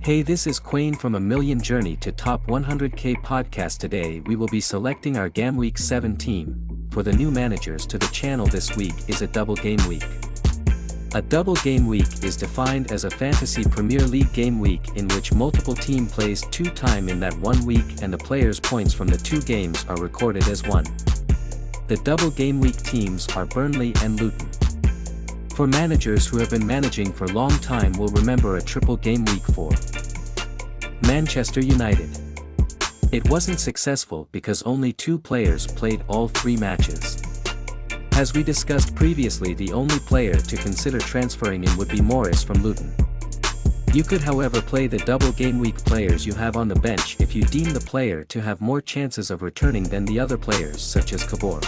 Hey, this is Quayne from A Million Journey to Top 100K podcast. Today we will be selecting our Gameweek 7 team. For the new managers to the channel, this week is a double game week. A double game week is defined as a fantasy Premier League game week in which multiple team plays 2 times in that 1 week and the players' points from the 2 games are recorded as 1. The double game week teams are Burnley and Luton. For managers who have been managing for a long time will remember a triple game week for Manchester United. It wasn't successful because only 2 players played all 3 matches. As we discussed previously, the only player to consider transferring in would be Morris from Luton. You could however play the double game week players you have on the bench if you deem the player to have more chances of returning than the other players, such as Kabor.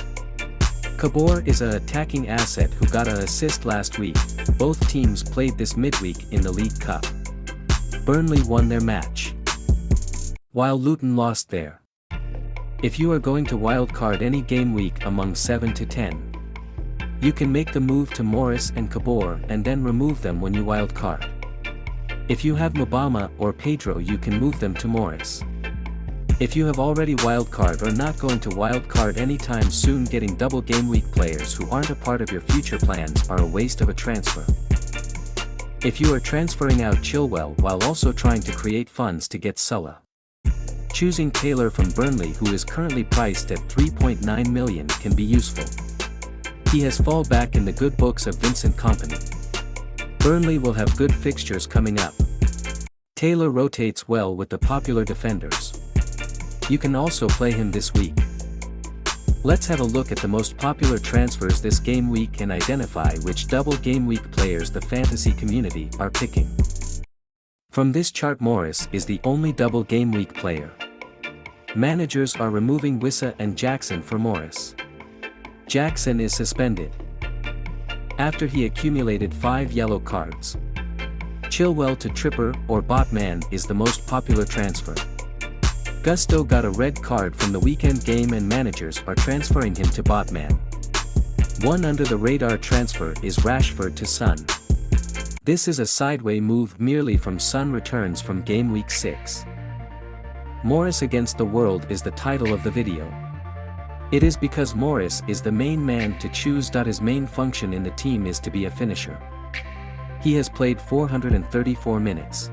Kabor is an attacking asset who got an assist last week. Both teams played this midweek in the League Cup. Burnley won their match, while Luton lost there. If you are going to wildcard any game week among 7 to 10, you can make the move to Morris and Kabor and then remove them when you wildcard. If you have Mubama or Pedro, you can move them to Morris. If you have already wildcard or not going to wildcard anytime soon, getting double game week players who aren't a part of your future plans are a waste of a transfer. If you are transferring out Chilwell while also trying to create funds to get Salah, choosing Taylor from Burnley, who is currently priced at 3.9 million, can be useful. He has fall back in the good books of Vincent Kompany. Burnley will have good fixtures coming up. Taylor rotates well with the popular defenders. You can also play him this week. Let's have a look at the most popular transfers this game week and identify which double game week players the fantasy community are picking. From this chart, Morris is the only double game week player. Managers are removing Wissa and Jackson for Morris. Jackson is suspended after he accumulated 5 yellow cards. Chilwell to Tripper or Botman is the most popular transfer. Gusto got a red card from the weekend game and managers are transferring him to Botman. One under the radar transfer is Rashford to Son. This is a sideway move merely from Son returns from game week 6. Morris against the world is the title of the video. It is because Morris is the main man to choose. His main function in the team is to be a finisher. He has played 434 minutes.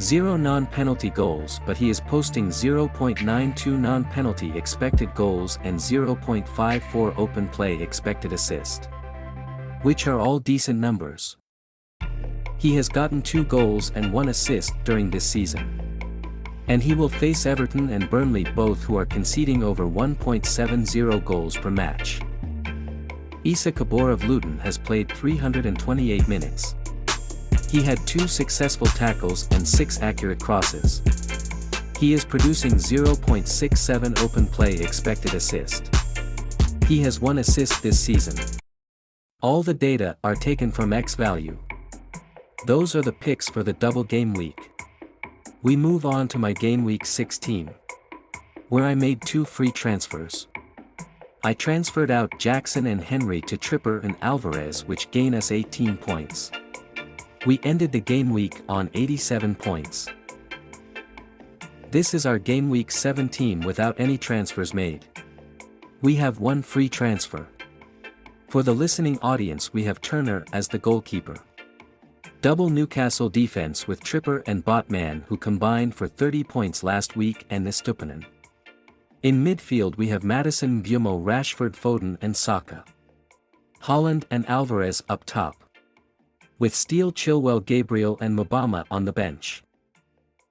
0 non-penalty goals, but he is posting 0.92 non-penalty expected goals and 0.54 open play expected assist, which are all decent numbers. He has gotten 2 goals and 1 assist during this season. And he will face Everton and Burnley, both who are conceding over 1.70 goals per match. Issa Kabor of Luton has played 328 minutes. He had 2 successful tackles and 6 accurate crosses. He is producing 0.67 open play expected assist. He has 1 assist this season. All the data are taken from X value. Those are the picks for the double game week. We move on to my game week 6 team, where I made 2 free transfers. I transferred out Jackson and Henry to Tripper and Alvarez, which gain us 18 points. We ended the game week on 87 points. This is our game week 7 team without any transfers made. We have 1 free transfer. For the listening audience, we have Turner as the goalkeeper. Double Newcastle defense with Tripper and Botman, who combined for 30 points last week, and Estupinan. In midfield we have Maddison, Mbeumo, Rashford, Foden and Saka. Haaland and Alvarez up top, with Steele, Chilwell, Gabriel and Mubama on the bench.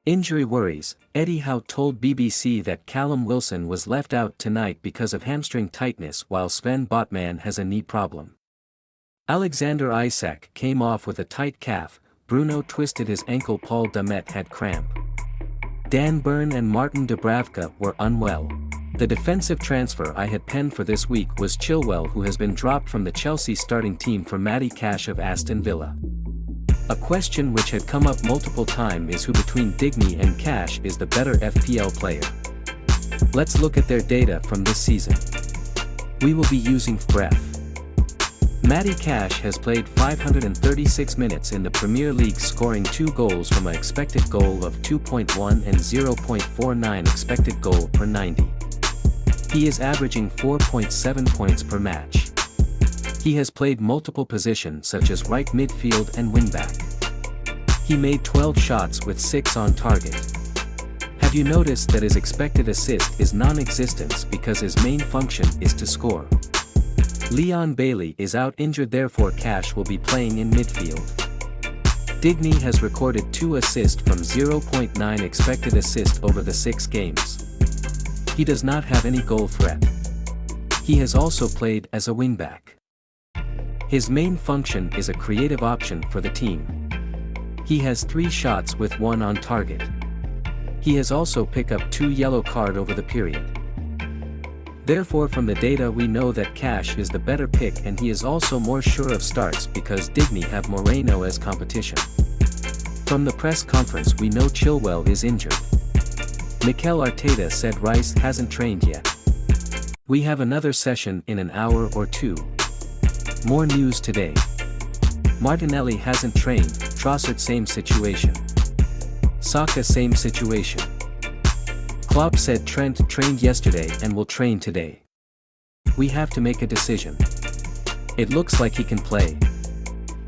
Injury worries: Eddie Howe told BBC that Callum Wilson was left out tonight because of hamstring tightness, while Sven Botman has a knee problem. Alexander Isak came off with a tight calf, Bruno twisted his ankle, Paul Damet had cramp. Dan Burn and Martin Dubravka were unwell. The defensive transfer I had penned for this week was Chilwell, who has been dropped from the Chelsea starting team for Matty Cash of Aston Villa. A question which had come up multiple times is who between Digny and Cash is the better FPL player. Let's look at their data from this season. We will be using Bref. Matty Cash has played 536 minutes in the Premier League, scoring 2 goals from an expected goal of 2.1 and 0.49 expected goal per 90. He is averaging 4.7 points per match. He has played multiple positions such as right midfield and wingback. He made 12 shots with 6 on target. Have you noticed that his expected assist is non-existent because his main function is to score? Leon Bailey is out injured, therefore Cash will be playing in midfield. Digne has recorded 2 assists from 0.9 expected assist over the 6 games. He does not have any goal threat. He has also played as a wingback. His main function is a creative option for the team. He has 3 shots with 1 on target. He has also picked up 2 yellow cards over the period. Therefore, from the data we know that Cash is the better pick, and he is also more sure of starts because Digne have Moreno as competition. From the press conference we know Chilwell is injured. Mikel Arteta said Rice hasn't trained yet. We have another session in an hour or 2. More news today. Martinelli hasn't trained, Trossard same situation. Saka same situation. Klopp said Trent trained yesterday and will train today. We have to make a decision. It looks like he can play.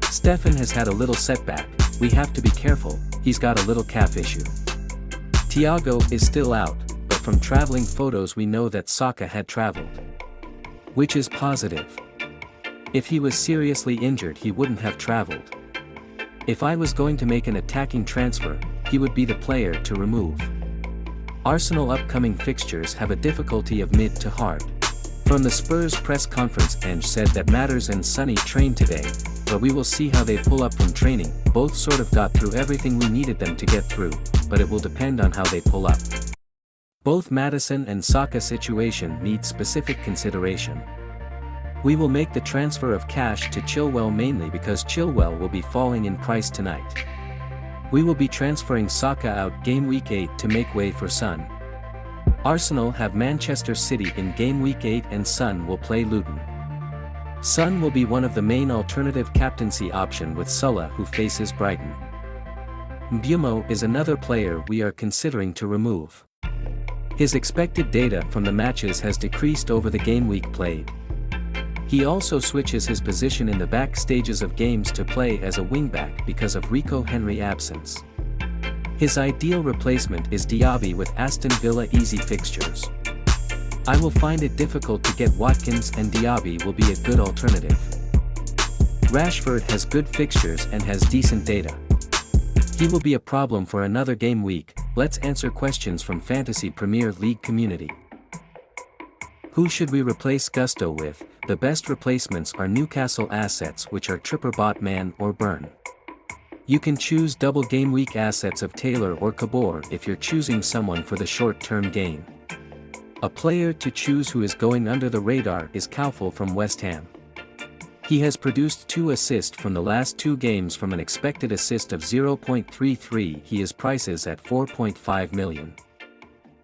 Stefan has had a little setback, we have to be careful, he's got a little calf issue. Thiago is still out, but from traveling photos we know that Saka had traveled. Which is positive. If he was seriously injured he wouldn't have traveled. If I was going to make an attacking transfer, he would be the player to remove. Arsenal upcoming fixtures have a difficulty of mid to hard. From the Spurs press conference, Ange said that Matters and Sonny trained today, but we will see how they pull up from training. Both sort of got through everything we needed them to get through, but it will depend on how they pull up. Both Maddison and Saka situation need specific consideration. We will make the transfer of Cash to Chilwell mainly because Chilwell will be falling in price tonight. We will be transferring Saka out game week 8 to make way for Son. Arsenal have Manchester City in game week 8 and Son will play Luton. Son will be one of the main alternative captaincy option with Sulla, who faces Brighton. Mbeumo is another player we are considering to remove. His expected data from the matches has decreased over the game week played. He also switches his position in the back stages of games to play as a wingback because of Rico Henry absence. His ideal replacement is Diaby with Aston Villa easy fixtures. I will find it difficult to get Watkins, and Diaby will be a good alternative. Rashford has good fixtures and has decent data. He will be a problem for another game week. Let's answer questions from Fantasy Premier League community. Who should we replace Gusto with? The best replacements are Newcastle assets, which are Tripper, Botman or Burn. You can choose double game week assets of Taylor or Cabor if you're choosing someone for the short-term gain. A player to choose who is going under the radar is Coufal from West Ham. He has produced 2 assists from the last 2 games from an expected assist of 0.33. He is prices at 4.5 million.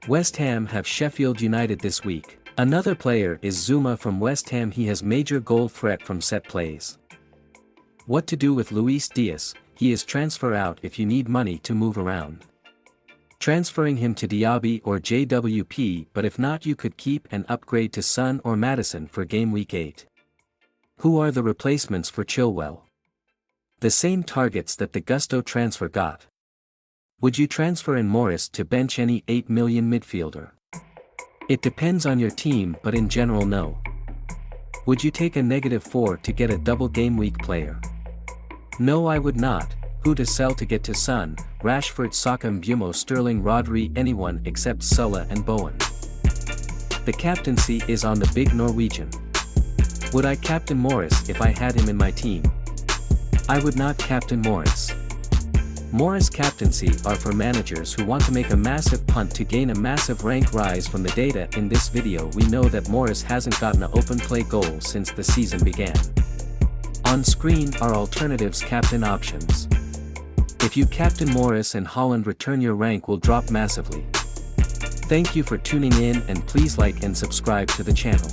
West Ham have Sheffield United this week. Another player is Zuma from West Ham. He has major goal threat from set plays. What to do with Luis Diaz? He is transfer out if you need money to move around. Transferring him to Diaby or JWP, but if not you could keep and upgrade to Son or Maddison for game week 8. Who are the replacements for Chilwell? The same targets that the Gusto transfer got. Would you transfer in Morris to bench any 8 million midfielder? It depends on your team, but in general no. Would you take a -4 to get a double game week player? No, I would not. Who to sell to get to Son? Rashford, Saka, Mbeumo, Sterling, Rodri, anyone except Sulla and Bowen. The captaincy is on the big Norwegian. Would I captain Morris if I had him in my team? I would not captain Morris. Morris captaincy are for managers who want to make a massive punt to gain a massive rank rise. From the data in this video we know that Morris hasn't gotten an open play goal since the season began. On screen are alternatives captain options. If you captain Morris and Holland return, your rank will drop massively. Thank you for tuning in, and please like and subscribe to the channel.